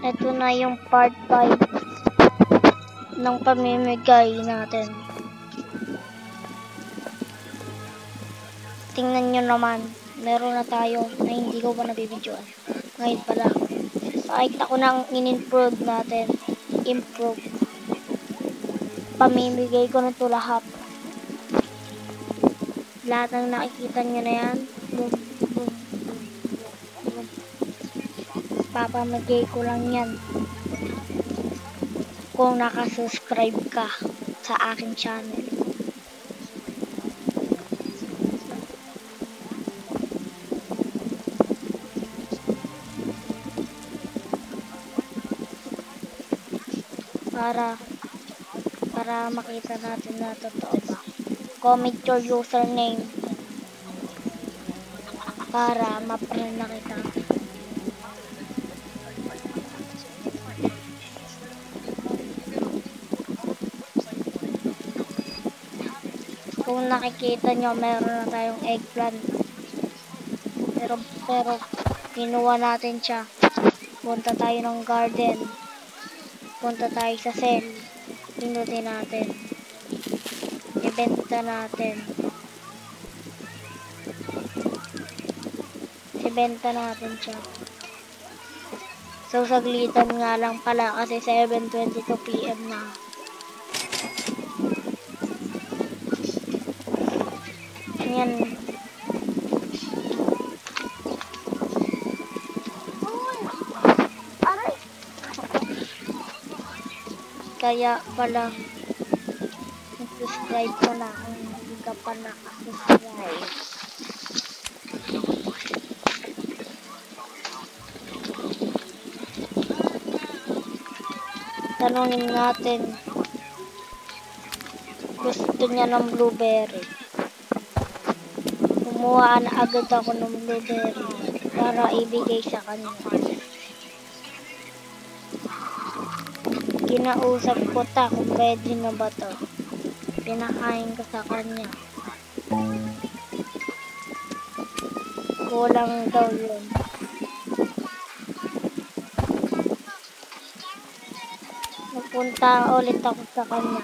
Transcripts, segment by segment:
Ito na yung part 5 ng pamimigay natin. Tingnan nyo naman, meron na tayo na hindi ko pa nabibidyoan. Ngayon pala, pakita ko na ang in-improve natin. Improve. Pamimigay ko na ito lahat. Lahat ng nakikita nyo na yan. Boom, boom, boom, boom. Papamigay ko lang yan kung nakasubscribe ka sa aking channel. Para makita natin na totoo ba. Comment your username para ma-friend na kita. Kung nakikita nyo, meron na tayong eggplant. Pero kinuha natin siya. Punta tayo ng garden. Punta tayo sa sell. Pinutin natin. Ibenta natin. Ibenta natin siya. So, saglitan nga lang pala kasi 7:22 PM na. Yan. Kaya pala subscribe ko na kung hindi ka pa nakasubscribe. Tanungin natin, gusto niya ng blueberry. Kumuha na agad ako ng blueberry para ibigay sa kanya. Kinausap ko ta kung pwede na ba to. Pinakain ko sa kanya. Kulang daw yun. Nagpunta ulit ako sa kanya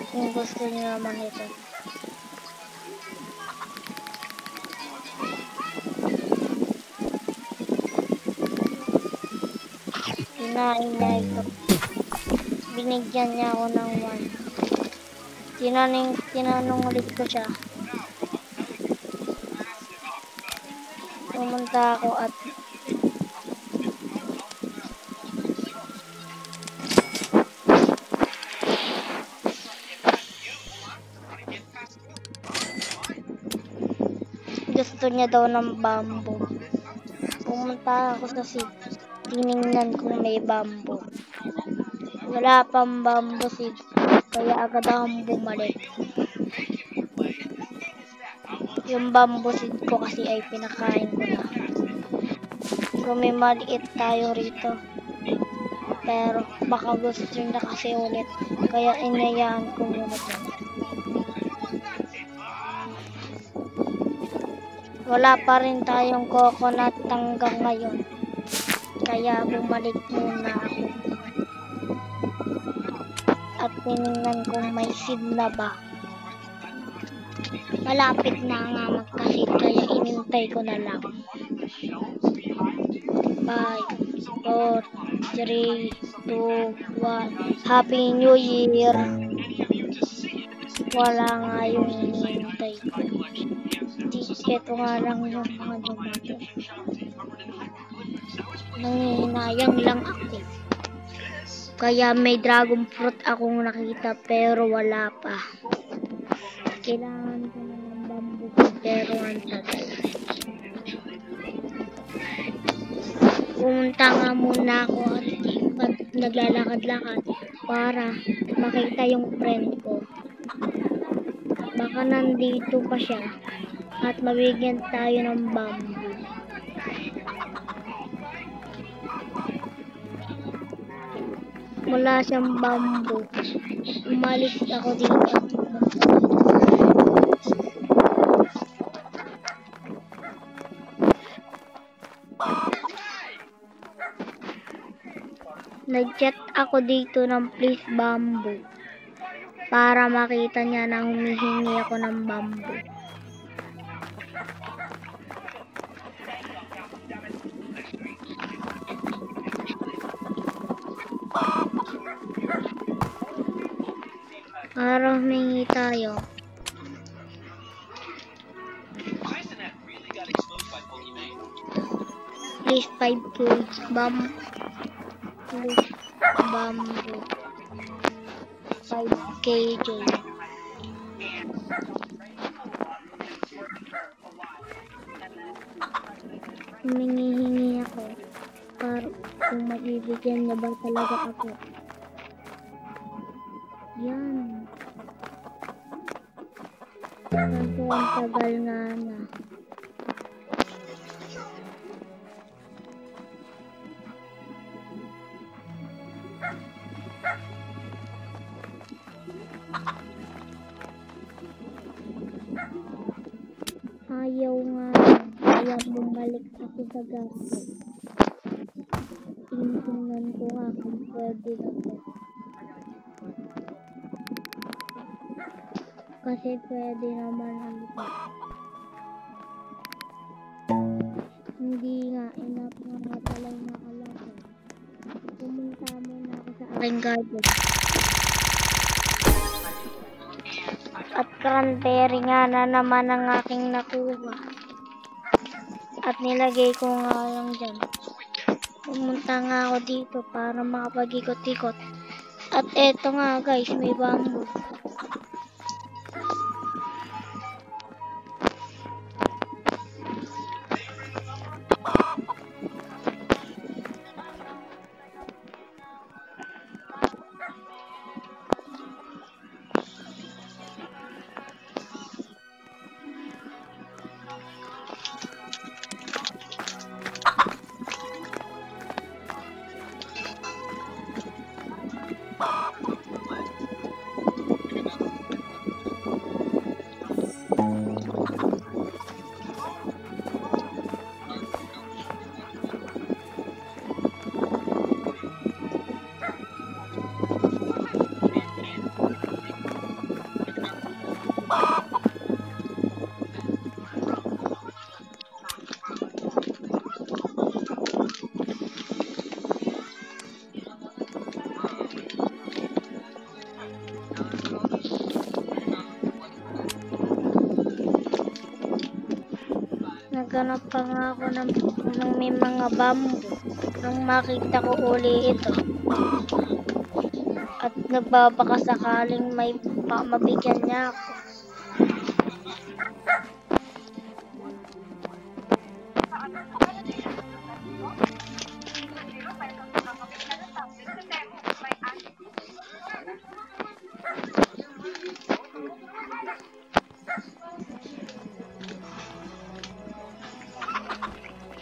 kung gusto niya naman ito. Kinain niya ito. Binigyan niya ako ng 1. Tinanong ulit ko siya. Pumunta ako at gusto niya daw ng bamboo. Pumunta ako sa seed. Tiningnan kung may bamboo. Wala pang bamboo seed. Kaya agad akong bumalik. Yung bamboo seed ko kasi ay pinakain ko na. Kung may maliit tayo rito. Pero baka gusto niya kasi ulit. Kaya inayaan ko muna ito. Wala pa rin tayong coconut hanggang ngayon. Kaya bumalik muna ako. At tinignan kung may seed na ba. Malapit na nga magka-seed kaya inintay ko na lang. 5, 4, 3, 2, 1. Happy New Year! Wala nga yung inintay ko. Ito nga lang yung mga dumating. Nangihinayang lang ako. Kaya may dragon fruit akong nakita pero wala pa. Kailangan ko na ng bamboo pero ang tagal. Pumunta nga muna ako at naglalakad-lakad para makita yung friend ko. Baka nandito pa siya at mabigyan tayo ng bamboo. Wala siyang bamboo. Umalis ako dito. Nag-chat ako dito ng please bamboo. Para makita niya na humihingi ako ng bamboo. Para humingi tayo. Please 5k bamboo. 5kj. Humingi ako para kung maibigyan niya ba talaga ako. Yan. Kaso ang tagal nga na. Ayaw nga. Kaya bumalik ako sa gato. Tingnan ko nga kung pwede na to. Kasi pwede naman ang ito. Hindi nga, enough na nga pala yung nakalaki. Pumunta muna ako sa aking garden. At cranberry nga na naman ang aking nakuha. At nilagay ko nga lang dyan. Pumunta nga ako dito para makapag-ikot-ikot. At eto nga guys, may bamboo. Naghanap pa nga ako ng may mga bamboo nung makita ko uli ito. At nagbabaka sakaling may mabigyan niya ako.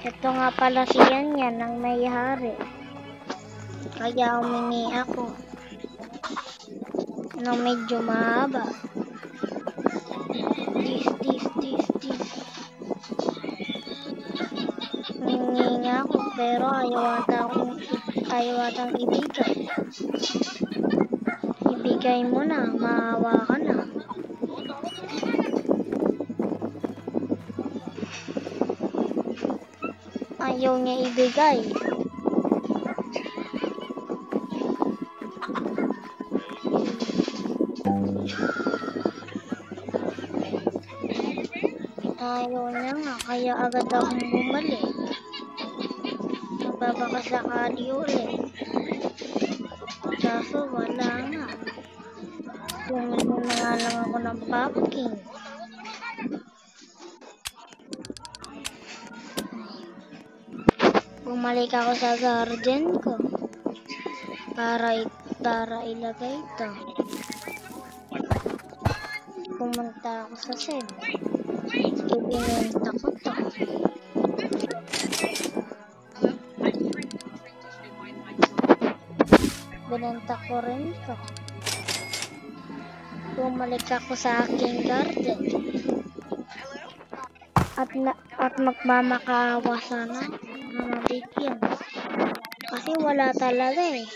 Ito nga pala siya niya ng may-hari. Kaya humingi ako ng medyo mahaba. This. Humingi nga ako pero ayaw atang ibigay. Ibigay mo na, maawa ka na. Ayaw niya ibigay. Ayaw niya nga, kaya agad akong bumalik. Nagbabaka sakali ulit. Kaso wala nga. Bumili na nga lang ako ng pumpkin. Bumalik ako sa garden ko para ilagay ito. Pumunta ako sa shed. Ibinenta ko to. Binenta ko rin to. Bumalik ako sa aking garden. At magmamakaawa sana na mabigyan. Kasi wala talaga eh.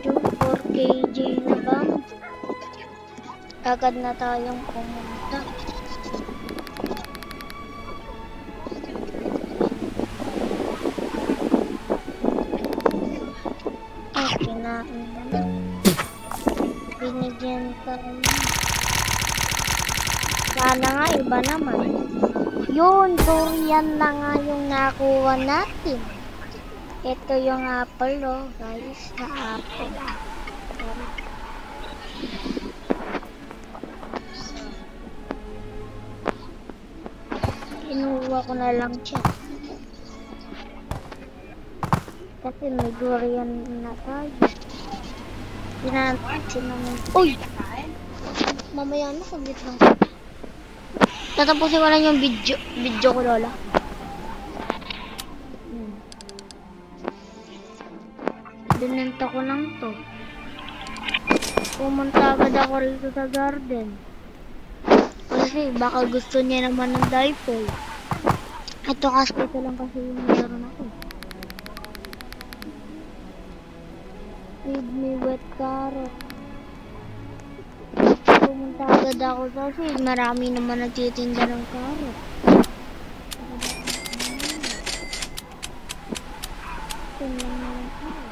Yung 4 kg na bang? Agad na tayong pumunta. Kinain na. Binigyan tayo. Sana nga iba naman. Yun, durian na nga yung nakuha natin. Ito yung apple, oh, guys, na apple. Inuwa ko na lang siya. Kasi may durian na tayo. Pinansin naman. Uy! Mamaya na, saglit lang. Tatapusin ko lang yung video ko, Lola. Binenta ko lang to. Pumunta agad ako rito sa garden. Kasi baka gusto niya naman ng diaper. Ito kasi ito lang kasi yung meron ako. Feed me wet carrot. Pumunta agad ako kasi marami naman nagtitinda ng carrot. Tingnan mo lang carrot.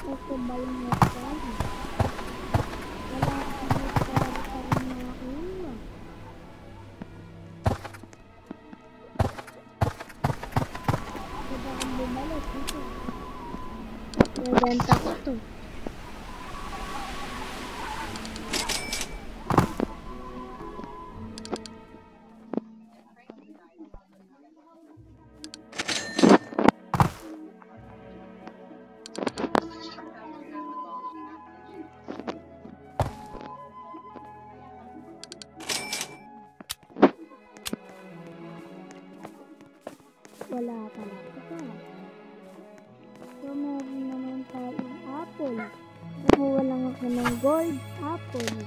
Ito ba yung hotdog? Wala akong hotdog pa rin nakakuha. Diba kung bumalik dito? Nabenta ko to. Wala talaga. So, meron naman tayong apple. Nakuha lang ako ng gold apple.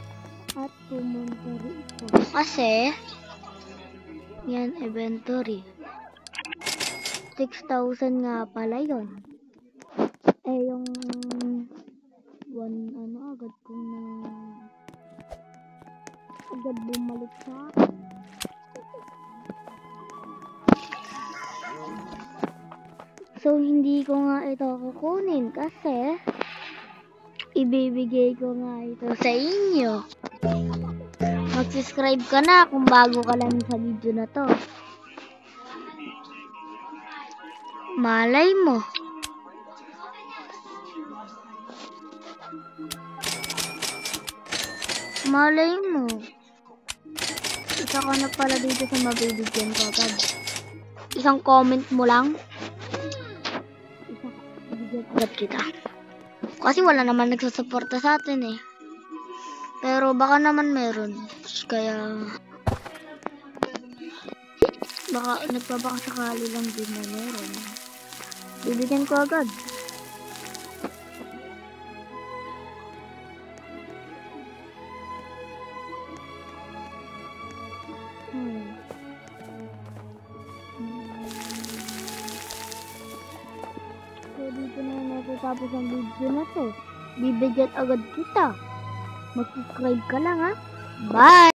At pumunta rito. Kasi, yan, inventory. 6,000 nga pala yun. Eh, yung agad ko na agad bumalik sa akin. So, hindi ko nga ito kukunin kasi ibibigay ko nga ito sa inyo. Mag-subscribe ka na kung bago ka lang sa video na to. Malay mo. Malay mo. Isa ka na pala dito sa mabibigyan ko agad. Isang comment mo lang. Agad kita. Kasi wala naman nagsusuporta sa atin eh. Pero baka naman meron. Kaya baka nagpabaka sakali lang din na meron. Bibigyan ko agad. So dito na matapos ang video na to. Bibigyan agad kita. Mag-subscribe ka lang ha. Bye!